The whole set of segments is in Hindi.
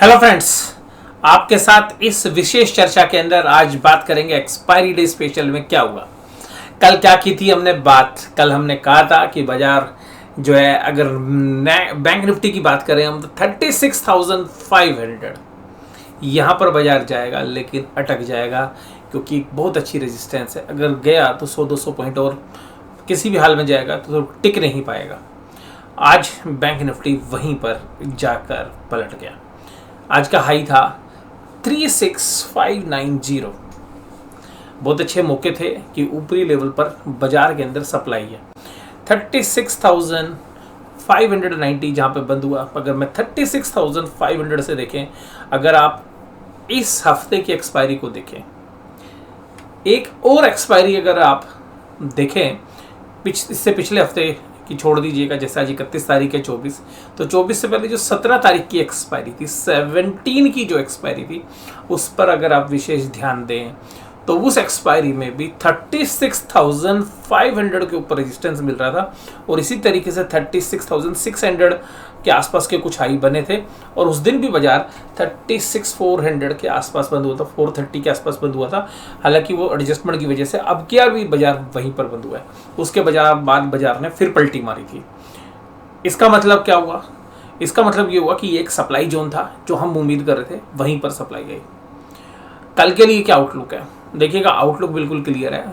हेलो फ्रेंड्स, आपके साथ इस विशेष चर्चा के अंदर आज बात करेंगे एक्सपायरी डे स्पेशल में क्या हुआ। कल क्या की थी हमने बात। कल हमने कहा था कि बाजार जो है, अगर बैंक निफ्टी की बात करें हम, तो 36,500 यहाँ पर बाजार जाएगा, लेकिन अटक जाएगा क्योंकि बहुत अच्छी रेजिस्टेंस है। अगर गया तो 100-200 पॉइंट और किसी भी हाल में जाएगा तो टिक नहीं पाएगा। आज बैंक निफ्टी वहीं पर जाकर पलट गया। आज का हाई था 36,590। बहुत अच्छे मौके थे कि ऊपरी लेवल पर बाजार के अंदर सप्लाई है। 36,590 जहाँ पे बंद हुआ। अगर मैं 36,500 से देखें, अगर आप इस हफ्ते की एक्सपायरी को देखें, एक और एक्सपायरी अगर आप देखें इससे पिछले हफ्ते की छोड़ दीजिएगा, जैसे आज 31 तारीख है 24, तो 24 से पहले जो 17 तारीख की एक्सपायरी थी, 17 की जो एक्सपायरी थी, उस पर अगर आप विशेष ध्यान दें तो उस एक्सपायरी में भी 36,500 के ऊपर रेजिस्टेंस मिल रहा था और इसी तरीके से 36,600 के आसपास के कुछ हाई बने थे। और उस दिन भी बाजार 36,400 के आसपास बंद हुआ था, 430 के आसपास बंद हुआ था। हालांकि वो एडजस्टमेंट की वजह से अब क्या भी बाजार वहीं पर बंद हुआ है। उसके बाद बाजार ने फिर पलटी मारी थी। इसका मतलब क्या हुआ? इसका मतलब ये हुआ कि ये एक सप्लाई जोन था जो हम उम्मीद कर रहे थे, वहीं पर सप्लाई गई। कल के लिए क्या आउटलुक है देखिएगा। आउटलुक बिल्कुल क्लियर है।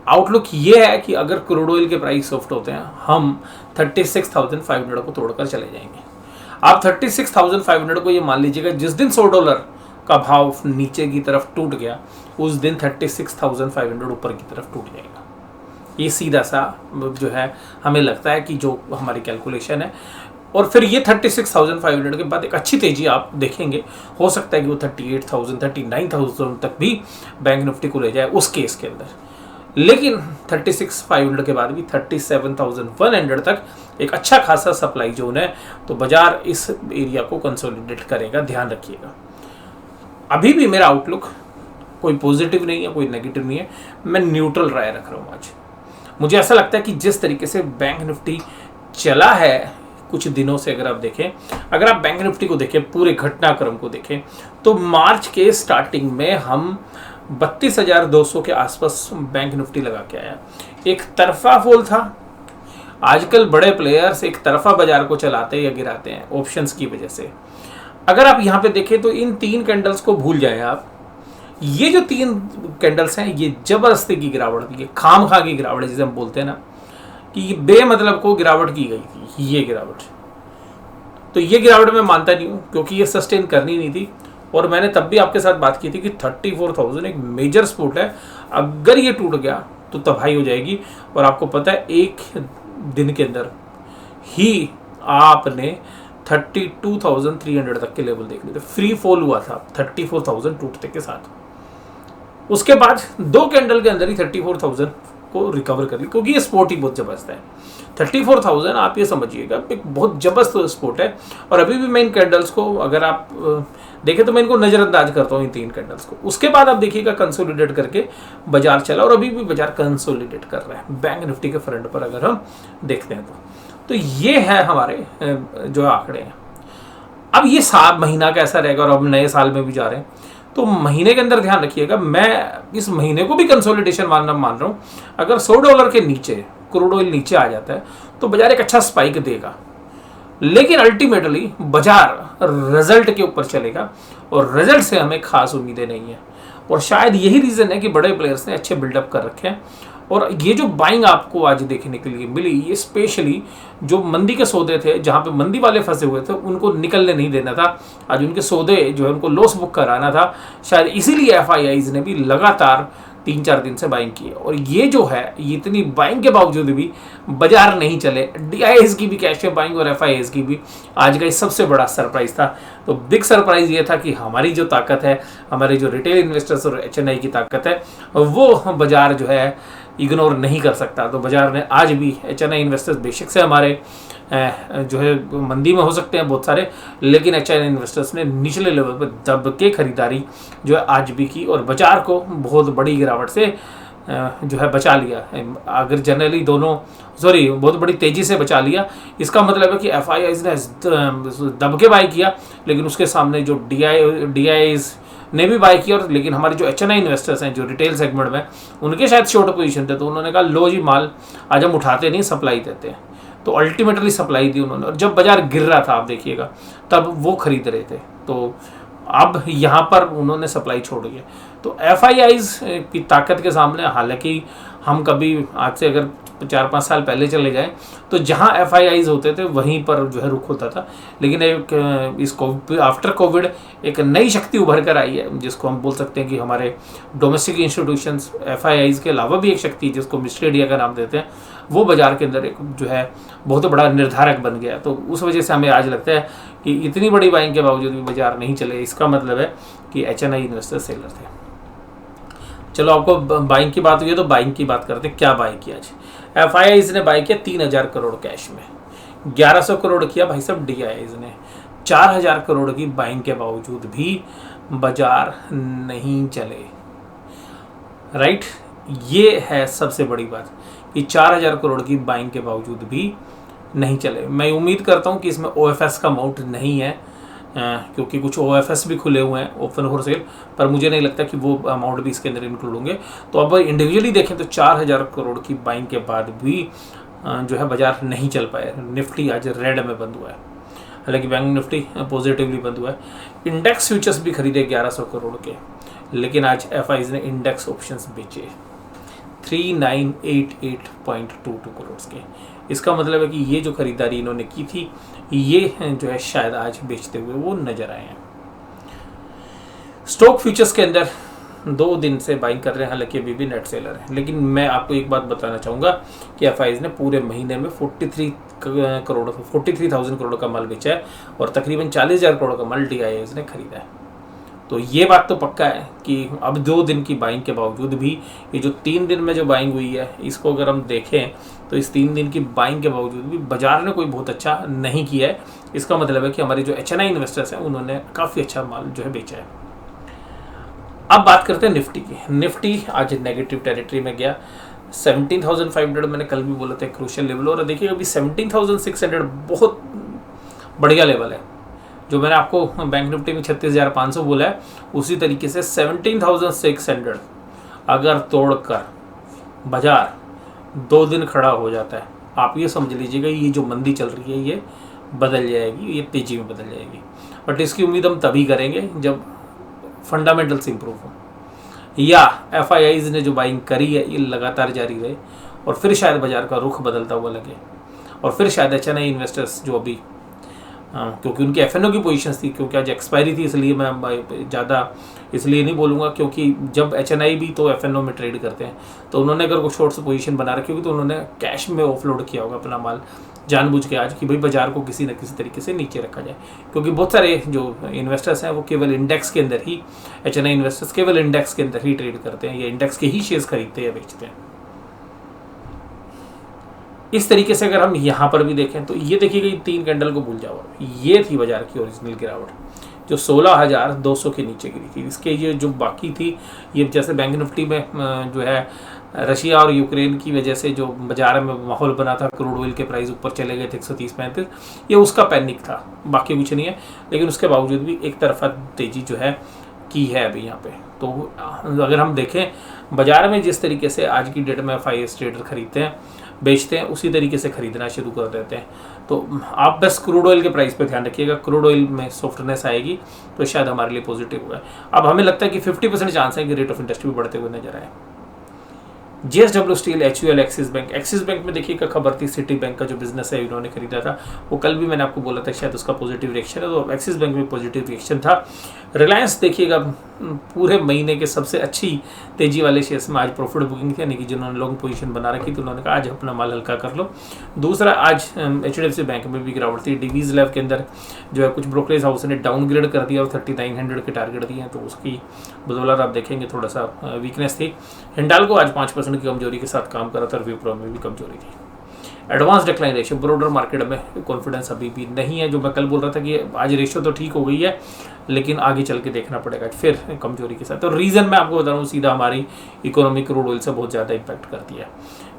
आउटलुक ये है कि अगर क्रूड ऑयल के प्राइस सॉफ्ट होते हैं, हम 36,500 को तोड़कर चले जाएंगे। आप 36,500 को ये मान लीजिएगा, जिस दिन $100 का भाव नीचे की तरफ टूट गया, उस दिन 36,500 ऊपर की तरफ टूट जाएगा। ये सीधा सा जो है हमें लगता है कि जो हमारी कैलकुलेशन है। और फिर ये 36,500 के बाद एक अच्छी तेजी आप देखेंगे। हो सकता है कि वो 38,000 39,000 तक भी बैंक निफ्टी को ले जाए उस केस के अंदर। लेकिन 36,500 के बाद भी 37,100 तक एक अच्छा खासा सप्लाई जोन है। तो बाजार इस एरिया को कंसोलिडेट करेगा, ध्यान रखिएगा। अभी भी मेरा आउटलुक कोई पॉजिटिव नहीं है, कोई नेगेटिव नहीं है। मैं न्यूट्रल राय रख रहा हूँ आज। मुझे ऐसा लगता है कि जिस तरीके से बैंक निफ्टी चला है कुछ दिनों से, अगर आप देखें, अगर आप बैंक निफ्टी को देखें, पूरे घटनाक्रम को देखें, तो मार्च के स्टार्टिंग में हम 32,200 के आसपास बैंक निफ्टी लगा के आया। एक तरफा फॉल था। आजकल बड़े प्लेयर्स एक तरफा बाजार को चलाते या गिराते हैं ऑप्शंस की वजह से। अगर आप यहाँ पे देखें तो इन 3 कैंडल्स को भूल जाएं आप। ये जो 3 कैंडल्स हैं, ये जबरदस्ती की गिरावट थी, खामखा की गिरावट जिसे हम बोलते हैं ना, कि बेमतलब को गिरावट की गई थी। ये गिरावट, तो ये गिरावट मैं मानता नहीं हूँ, क्योंकि ये सस्टेन करनी नहीं थी। और मैंने तब भी आपके साथ बात की थी कि 34,000 एक मेजर सपोर्ट है। अगर ये टूट गया तो तबाही हो जाएगी। और आपको पता है, एक दिन के अंदर ही आपने 32,300 तक के लेवल देख लिए थे। फ्री फॉल हुआ था 34,000 टूटते के साथ। उसके बाद 2 कैंडल के अंदर ही 34,000 को रिकवर कर ली, क्योंकि ये स्पोर्ट ही बहुत जबरदस्त है। 34,000 आप ये समझिएगा एक बहुत जबरदस्त स्पोर्ट है। और अभी भी मैं इन कैंडल्स को, अगर आप देखें तो मैं इनको नज़रअंदाज करता हूँ, इन 3 कैंडल्स को। उसके बाद आप देखिएगा कंसोलिडेट करके बाजार चला, और अभी भी बाजार कंसोलिडेट कर रहा है बैंक निफ्टी के फ्रंट पर अगर हम देखते हैं तो ये है हमारे जो आंकड़े हैं। अब ये महीना कैसा रहेगा, और अब नए साल में भी जा रहे हैं, तो महीने के अंदर ध्यान रखिएगा। मैं इस महीने को भी कंसोलिडेशन मान रहा हूँ। अगर $100 के नीचे क्रूड ऑयल नीचे आ जाता है तो बाजार एक अच्छा स्पाइक देगा, लेकिन अल्टीमेटली बाजार रिजल्ट के ऊपर चलेगा, और रिजल्ट से हमें खास उम्मीदें नहीं है। और शायद यही रीज़न है कि बड़े प्लेयर्स ने अच्छे बिल्डअप कर रखे हैं। और ये जो बाइंग आपको आज देखने के लिए मिली, ये स्पेशली जो मंदी के सौदे थे, जहाँ पे मंदी वाले फंसे हुए थे, उनको निकलने नहीं देना था। आज उनके सौदे जो है उनको लॉस बुक कराना था। शायद इसीलिए FIIs ने भी लगातार 3-4 दिन से बाइंग की है। और ये जो है, ये इतनी बाइंग के बावजूद भी बाजार नहीं चले। DIs की भी कैश में बाइंग और FIIs की भी। आज का सबसे बड़ा सरप्राइज था। तो बिग सरप्राइज ये था कि हमारी जो ताकत है, हमारे जो रिटेल इन्वेस्टर्स और HNI की ताकत है, वो बाजार जो है इग्नोर नहीं कर सकता। तो बाजार ने आज भी, HNI इन्वेस्टर्स बेशक से हमारे जो है मंदी में हो सकते हैं बहुत सारे, लेकिन HNI इन्वेस्टर्स ने निचले लेवल पर दब के खरीदारी जो है आज भी की, और बाजार को बहुत बड़ी गिरावट से जो है बचा लिया। अगर जनरली दोनों बहुत बड़ी तेज़ी से बचा लिया, इसका मतलब है कि FIIs ने दब के बाई किया, लेकिन उसके सामने जो DIIs ने भी बाई किया। और लेकिन हमारे जो HNI इन्वेस्टर्स हैं जो रिटेल सेगमेंट में, उनके शायद शॉर्ट पोजीशन थे, तो उन्होंने कहा लो जी माल आज हम उठाते नहीं, सप्लाई देते हैं। तो अल्टीमेटली सप्लाई दी उन्होंने, और जब बाजार गिर रहा था आप देखिएगा तब वो खरीद रहे थे। तो अब यहाँ पर उन्होंने सप्लाई छोड़ दिया। तो FIIs की ताकत के सामने, हालांकि हम कभी आज से अगर 4-5 साल पहले चले जाएं तो जहाँ FIIs होते थे वहीं पर जो है रुख होता था, लेकिन एक इसको आफ्टर कोविड एक नई शक्ति उभर कर आई है, जिसको हम बोल सकते हैं कि हमारे डोमेस्टिक इंस्टीट्यूशंस FIIs के अलावा भी एक शक्ति जिसको मिस्टर इंडिया का नाम देते हैं, वो बाजार के अंदर एक जो है बहुत बड़ा निर्धारक बन गया। तो उस वजह से हमें आज लगता है कि इतनी बड़ी बाइंग के बावजूद भी बाजार नहीं चले, इसका मतलब है कि HNI इन्वेस्टर सेलर थे। चलो, आपको बाइंग की बात हुई है तो बाइंग की बात करते हैं। क्या बाई किया आज? FIIs ने बाई किया 3000 करोड़ कैश में, 1100 करोड़ किया भाई साहब DIIs ने। 4000 करोड़ की बाइंग के बावजूद भी बाजार नहीं चले, राइट। ये है सबसे बड़ी बात कि 4000 करोड़ की बाइंग के बावजूद भी नहीं चले। मैं उम्मीद करता हूँ कि इसमें OFS का अमाउंट नहीं है, क्योंकि कुछ OFS भी खुले हुए हैं, ओपन फॉर सेल, पर मुझे नहीं लगता कि वो अमाउंट भी इसके अंदर इंक्लूड होंगे। तो अब इंडिविजुअली देखें तो 4000 करोड़ की बाइंग के बाद भी जो है बाजार नहीं चल पाए। निफ्टी आज रेड में बंद हुआ है, हालांकि बैंक निफ्टी पॉजिटिवली बंद हुआ है। इंडेक्स फ्यूचर्स भी खरीदे 1100 करोड़ के, लेकिन आज FIIs ने इंडेक्स ऑप्शंस बेचे 3988.22 करोड़ के। इसका मतलब है कि ये जो खरीदारी इन्होंने की थी, ये जो है शायद आज बेचते हुए वो नजर आए हैं। स्टॉक फ्यूचर्स के अंदर 2 दिन से बाइंग कर रहे हैं, हालांकि अभी भी नेट सेलर है। लेकिन मैं आपको एक बात बताना चाहूँगा कि FIIs ने पूरे महीने में 43,000 करोड़ का माल बेचा है, और तकरीबन 40,000 करोड़ का माल DIIs ने खरीदा है। तो ये बात तो पक्का है कि अब 2 दिन की बाइंग के बावजूद भी, ये जो 3 दिन में जो बाइंग हुई है, इसको अगर हम देखें तो इस 3 दिन की बाइंग के बावजूद भी बाजार ने कोई बहुत अच्छा नहीं किया है। इसका मतलब है कि हमारे जो HNI इन्वेस्टर्स हैं उन्होंने काफ़ी अच्छा माल जो है बेचा है। अब बात करते हैं निफ्टी की। निफ्टी आज नेगेटिव टेरिटरी में गया। 17,500 मैंने कल भी बोला था क्रूशियल लेवल, और देखिए अभी 17,600 बहुत बढ़िया लेवल है। जो मैंने आपको बैंक निफ्टी में 36,500 बोला है, उसी तरीके से 17,600 अगर तोड़कर बाजार 2 दिन खड़ा हो जाता है, आप ये समझ लीजिएगा ये जो मंदी चल रही है ये बदल जाएगी, ये तेज़ी में बदल जाएगी। बट इसकी उम्मीद हम तभी करेंगे जब फंडामेंटल्स इंप्रूव हो, या FIIs ने जो बाइंग करी है ये लगातार जारी रहे, और फिर शायद बाजार का रुख बदलता हुआ लगे, और फिर शायद HNI इन्वेस्टर्स जो अभी क्योंकि उनकी FNO की पोजीशंस थी, क्योंकि आज एक्सपायरी थी, इसलिए मैं ज़्यादा इसलिए नहीं बोलूँगा, क्योंकि जब HNI भी तो FNO में ट्रेड करते हैं, तो उन्होंने अगर कुछ शॉर्ट्स पोजीशन बना रखी होगी तो उन्होंने कैश में ऑफलोड किया होगा अपना माल जानबूझ के आज, कि भाई बाजार को किसी न किसी तरीके से नीचे रखा जाए। क्योंकि बहुत सारे जो इन्वेस्टर्स हैं वो केवल इंडेक्स के अंदर ही, HNI इन्वेस्टर्स केवल इंडेक्स के अंदर ही ट्रेड करते हैं, या इंडेक्स के ही शेयर्स खरीदते हैं या बेचते हैं। इस तरीके से अगर हम यहाँ पर भी देखें तो ये देखिएगा, ये 3 कैंडल को भूल जाओ, ये थी बाजार की ओरिजिनल गिरावट जो 16,200 के नीचे गिरी थी। इसके ये जो बाकी थी, ये जैसे बैंक निफ्टी में जो है रशिया और यूक्रेन की वजह से जो बाजार में माहौल बना था, क्रूड ऑयल के प्राइस ऊपर चले गए थे 130-135, ये उसका पैनिक था, बाकी कुछ नहीं है। लेकिन उसके बावजूद भी एक तरफा तेजी जो है की है अभी यहाँ पे। तो अगर हम देखें बाजार में जिस तरीके से आज की डेट में FIIs ट्रेडर खरीदते हैं बेचते हैं, उसी तरीके से खरीदना शुरू कर देते हैं। तो आप बस क्रूड ऑयल के प्राइस पे ध्यान रखिएगा, क्रूड ऑयल में सॉफ्टनेस आएगी तो शायद हमारे लिए पॉजिटिव होगा। अब हमें लगता है कि 50% चांस है कि रेट ऑफ इंटरेस्ट भी बढ़ते हुए नजर आए। JSW steel, HUL, axis bank में देखिएगा खबर थी, सिटी बैंक का जो बिजनेस है इन्होंने खरीदा था, वो कल भी मैंने आपको बोला था शायद उसका पॉजिटिव रिएक्शन है, तो एक्सिस बैंक में पॉजिटिव रिएक्शन था। रिलायंस देखिएगा पूरे महीने के सबसे अच्छी तेजी वाले शेयर्स में आज प्रॉफिट बुकिंग थी, यानी कि जिन्होंने लॉन्ग पोजीशन बना रखी तो उन्होंने कहा आज अपना माल हल्का कर लो। दूसरा, आज HDFC बैंक में भी गिरावट थी। डिवीज लैब के अंदर जो है कुछ ब्रोकरेज हाउस ने डाउनग्रेड कर दिया और 3900 के टारगेट दिए हैं, तो उसकी बदौलत आप देखेंगे थोड़ा सा वीकनेस थी। हिंडाल्को आज 5% की कमजोरी के साथ काम कर रहा था, और विप्रो में भी कमजोरी थी। Advance decline ratio, brother market में कॉन्फिडेंस अभी भी नहीं है। जो मैं कल बोल रहा था कि आज रेशियो तो ठीक हो गई है, लेकिन आगे चल के देखना पड़ेगा फिर कमजोरी के साथ। तो रीज़न मैं आपको बता रहा हूँ, सीधा हमारी इकोनॉमी क्रूड ऑयल से बहुत ज़्यादा इम्पैक्ट करती है।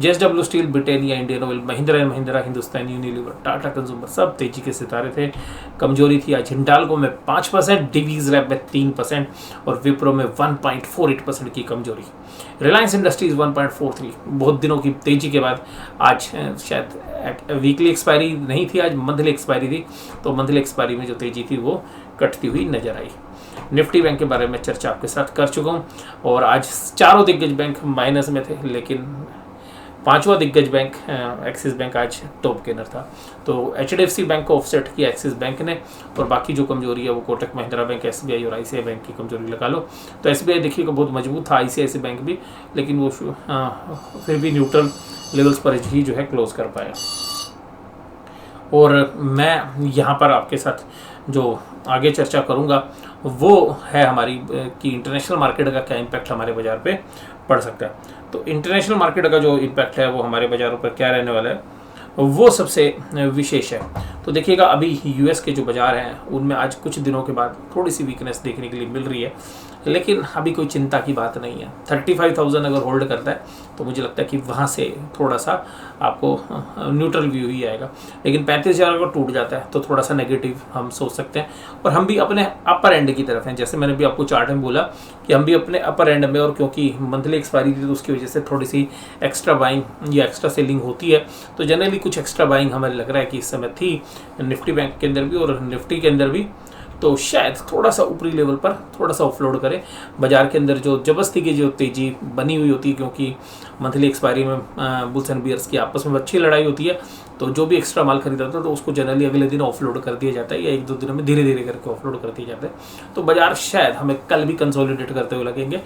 JSW steel, Britannia, Indian oil, Mahindra and Mahindra, Hindustan Unilever, Tata consumer सब तेजी के सितारे थे। कमजोरी थी आज हिंडाल्को में 5%, डिवीज लैब में 3% और विप्रो में 1.48% की कमजोरी। रिलायंस इंडस्ट्रीज 1.43, बहुत दिनों की तेजी के बाद आज शायद वीकली एक्सपायरी नहीं थी, आज मंथली एक्सपायरी थी, तो मंथली एक्सपायरी में जो तेजी थी वो कटती हुई नजर आई। निफ्टी बैंक के बारे में चर्चा आपके साथ कर चुका हूँ और आज चारों दिग्गज बैंक माइनस में थे, लेकिन पांचवा दिग्गज बैंक एक्सिस बैंक आज टॉप गेनर था। तो HDFC बैंक को ऑफसेट किया एक्सिस बैंक ने, और बाकी जो कमजोरी है वो कोटक महिंद्रा बैंक, SBI और ICICI बैंक की कमजोरी लगा लो। तो SBI देखिएगा बहुत मजबूत था, ICICI बैंक भी, लेकिन वो फिर भी न्यूट्रल लेवल्स पर ही जो है क्लोज कर पाया। और मैं यहाँ पर आपके साथ जो आगे चर्चा करूँगा वो है हमारी कि इंटरनेशनल मार्केट का क्या इम्पैक्ट हमारे बाज़ार पे पड़ सकता है। तो इंटरनेशनल मार्केट का जो इम्पैक्ट है वो हमारे बाज़ारों पर क्या रहने वाला है वो सबसे विशेष है। तो देखिएगा अभी US के जो बाज़ार हैं उनमें आज कुछ दिनों के बाद थोड़ी सी वीकनेस देखने के लिए मिल रही है, लेकिन अभी कोई चिंता की बात नहीं है। 35,000 अगर होल्ड करता है तो मुझे लगता है कि वहाँ से थोड़ा सा आपको न्यूट्रल व्यू ही आएगा, लेकिन 35,000 अगर टूट जाता है तो थोड़ा सा नेगेटिव हम सोच सकते हैं। और हम भी अपने अपर एंड की तरफ हैं, जैसे मैंने भी आपको चार्ट में बोला कि हम भी अपने अपर एंड में, और क्योंकि मंथली एक्सपायरी थी तो उसकी वजह से थोड़ी सी एक्स्ट्रा बाइंग या एक्स्ट्रा सेलिंग होती है। तो जनरली कुछ एक्स्ट्रा बाइंग हमें लग रहा है कि इस समय थी निफ्टी बैंक के अंदर भी और निफ्टी के अंदर भी, तो शायद थोड़ा सा ऊपरी लेवल पर थोड़ा सा ऑफलोड करें बाजार के अंदर। जो जबरदस्ती की जो तेजी बनी हुई होती है, क्योंकि मंथली एक्सपायरी में बुल्स एंड बियर्स की आपस में अच्छी लड़ाई होती है, तो जो भी एक्स्ट्रा माल खरीदा था तो उसको जनरली अगले दिन ऑफलोड कर दिया जाता है या 1-2 दिनों में धीरे धीरे करके ऑफलोड कर दिया जाता है। तो बाजार शायद हमें कल भी कंसोलिडेट करते हुए लगेंगे।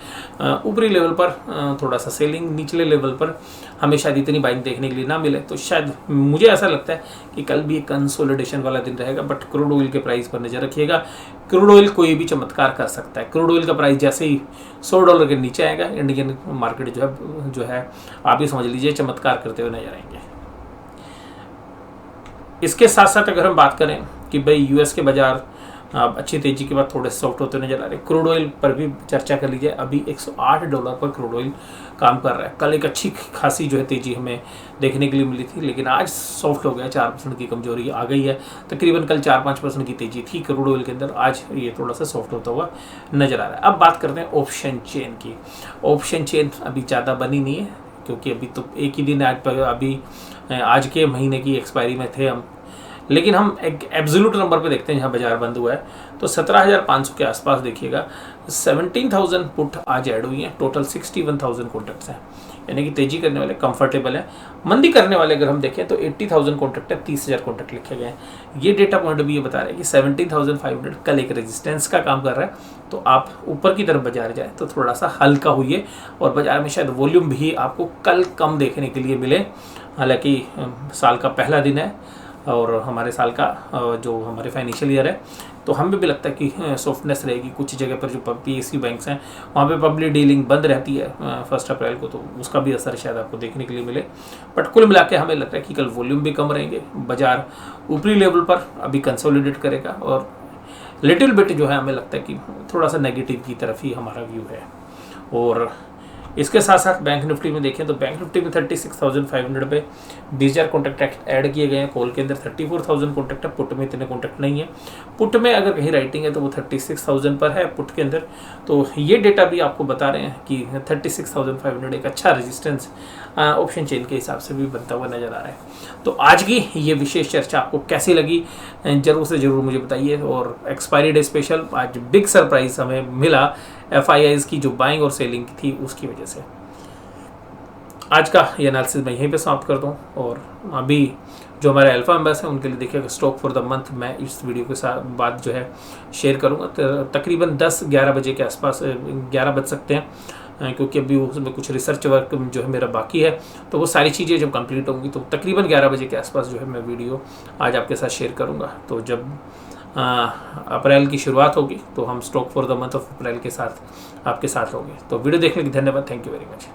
ऊपरी लेवल पर थोड़ा सा सेलिंग, निचले लेवल पर हमें शायद इतनी बाइंग देखने के लिए ना मिले, तो शायद मुझे ऐसा लगता है कि कल भी एक कंसोलिडेशन वाला दिन रहेगा। बट क्रूड ऑयल के प्राइस पर नजर रखिएगा, क्रूड ऑयल कोई भी चमत्कार कर सकता है। क्रूड ऑयल का प्राइस जैसे ही $100 के नीचे आएगा, इंडियन मार्केट जो है आप ही समझ लीजिए चमत्कार करते हुए नजर आएंगे। इसके साथ साथ अगर हम बात करें कि भाई US के बाजार अच्छी तेजी के बाद थोड़े सॉफ्ट होते नजर आ रहे, क्रूड ऑयल पर भी चर्चा कर लीजिए। अभी $108 पर क्रूड ऑयल काम कर रहा है। कल एक अच्छी खासी जो है तेजी हमें देखने के लिए मिली थी, लेकिन आज सॉफ्ट हो गया, 4% की कमजोरी आ गई है। तकरीबन कल 4-5% की तेजी थी क्रूड ऑयल के अंदर, आज ये थोड़ा सा सॉफ्ट होता हुआ नजर आ रहा है। अब बात करते हैं ऑप्शन चेन की। ऑप्शन चेन अभी ज़्यादा बनी नहीं है, क्योंकि अभी तो एक ही दिन अभी आज के महीने की एक्सपायरी में थे हम, लेकिन हम एक एब्सोल्यूट नंबर पे देखते हैं जहाँ बाजार बंद हुआ है तो 17,500 के आसपास देखिएगा 17,000 पुट आज ऐड हुई हैं। टोटल 61,000 कॉन्ट्रैक्ट्स हैं, यानी कि तेजी करने वाले कंफर्टेबल हैं। मंदी करने वाले अगर हम देखें तो 80,000 कॉन्ट्रैक्ट है, 30,000 कॉन्ट्रैक्ट लिखे गए हैं। ये डेटा पॉइंट भी ये बता रहे हैं कि 17,500 कल एक रेजिस्टेंस का काम कर रहा है, तो आप ऊपर की तरफ बाजार जाए तो थोड़ा सा हल्का हुई और बाजार में शायद वॉल्यूम भी आपको कल कम देखने के लिए मिले। हालांकि साल का पहला दिन है और हमारे साल का जो हमारे फाइनेंशियल ईयर है, तो हमें भी लगता है कि सॉफ्टनेस रहेगी। कुछ जगह पर जो PSU बैंक्स हैं वहाँ पे पब्लिक डीलिंग बंद रहती है 1 अप्रैल को, तो उसका भी असर शायद आपको देखने के लिए मिले। बट कुल मिला के हमें लगता है कि कल वॉल्यूम भी कम रहेंगे, बाजार ऊपरी लेवल पर अभी कंसोलिडेट करेगा और लिटिल बिट जो है हमें लगता है कि थोड़ा सा नेगेटिव की तरफ ही हमारा व्यू है। और इसके साथ साथ बैंक निफ्टी में देखें तो बैंक निफ्टी में 36,500 पे 20,000 कॉन्ट्रैक्ट ऐड किए गए हैं। कॉल के अंदर 34,000 कॉन्ट्रैक्ट है, पुट में इतने कॉन्ट्रैक्ट नहीं है। पुट में अगर कहीं राइटिंग है तो वो 36,000 पर है पुट के अंदर। तो ये डेटा भी आपको बता रहे हैं कि 36,500 एक अच्छा रेजिस्टेंस ऑप्शन चेन के हिसाब से भी बनता हुआ नजर आ रहा है। तो आज की ये विशेष चर्चा आपको कैसी लगी जरूर से ज़रूर मुझे बताइए। और एक्सपायरी डे स्पेशल आज बिग सरप्राइज हमें मिला FIIs की जो बाइंग और सेलिंग थी उसकी वजह से। आज का ये एनालिसिस मैं यहीं पे समाप्त करता हूँ। और अभी जो हमारे अल्फा मेंबर्स हैं उनके लिए देखिएगा स्टॉक फॉर द मंथ मैं इस वीडियो के साथ बाद जो है शेयर करूँगा। तकरीबन 10-11 बजे के आसपास 11 बज सकते हैं, क्योंकि अभी उसमें कुछ रिसर्च वर्क जो है मेरा बाकी है, तो वो सारी चीज़ें जब कंप्लीट होंगी तो तकरीबन 11 बजे के आसपास जो है मैं वीडियो आज आपके साथ शेयर करूँगा। तो जब अप्रैल की शुरुआत होगी तो हम stock for the month of April के साथ आपके साथ होंगे। तो वीडियो देखने के लिए धन्यवाद। Thank you very much.